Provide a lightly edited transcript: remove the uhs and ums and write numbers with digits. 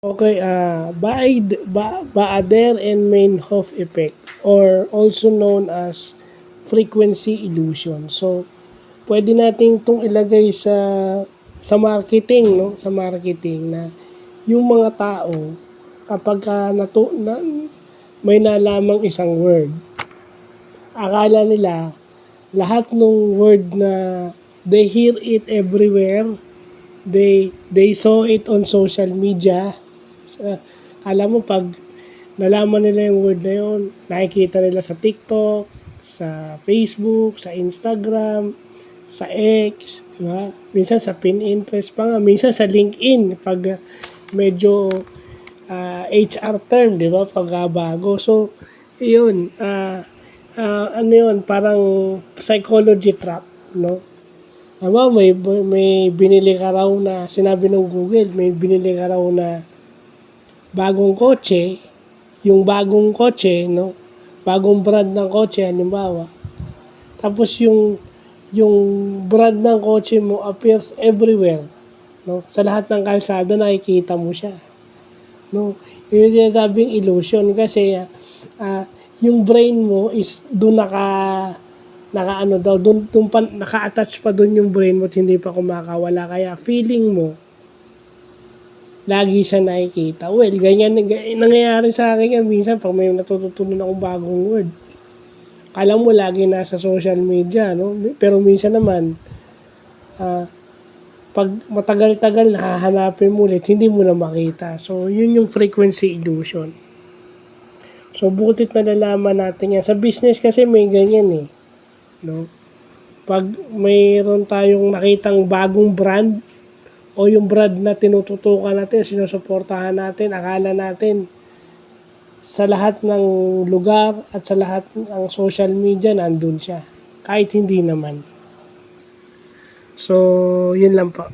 Okay, Baader and Meinhof effect, or also known as frequency illusion. So, pwede natin itong ilagay sa marketing, no? Sa marketing na yung mga tao kapag may nalamang isang word, akala nila lahat ng word na they hear it everywhere, they saw it on social media. Alam mo, pag nalaman nila yung word na yun, nakikita nila sa TikTok, sa Facebook, sa Instagram, sa X, di ba? Minsan sa Pinterest pa nga, minsan sa LinkedIn, pag medyo HR term, di ba? Pag bago. So, yun, ano yun, parang psychology trap, no? Aba, may binili ka raw na, sinabi ng Google, may binili ka raw na bagong kotse, yung bagong kotse, no? Bagong brand ng kotse, halimbawa. Tapos yung brand ng kotse mo appears everywhere, no? Sa lahat ng kalsada nakikita mo siya, no? Yung sinasabing illusion kasi yung brain mo is doon naka-attach pa doon yung brain mo at hindi pa kumakawala, kaya feeling mo lagi siya nakikita. Well, ganyan nangyayari sa akin yan minsan pag may natututunan akong bagong word. Kala mo lagi nasa social media, no? Pero minsan naman pag matagal-tagal nahahanapin mo ulit, hindi mo na makita. So, yun yung frequency illusion. So, butit na nalaman natin yan. Sa business kasi may ganyan eh, no? Pag mayroon tayong nakitang bagong brand o yung brand na tinututukan natin, sinusuportahan natin, akala natin sa lahat ng lugar at sa lahat ng social media nandun siya. Kahit hindi naman. So, yun lang po.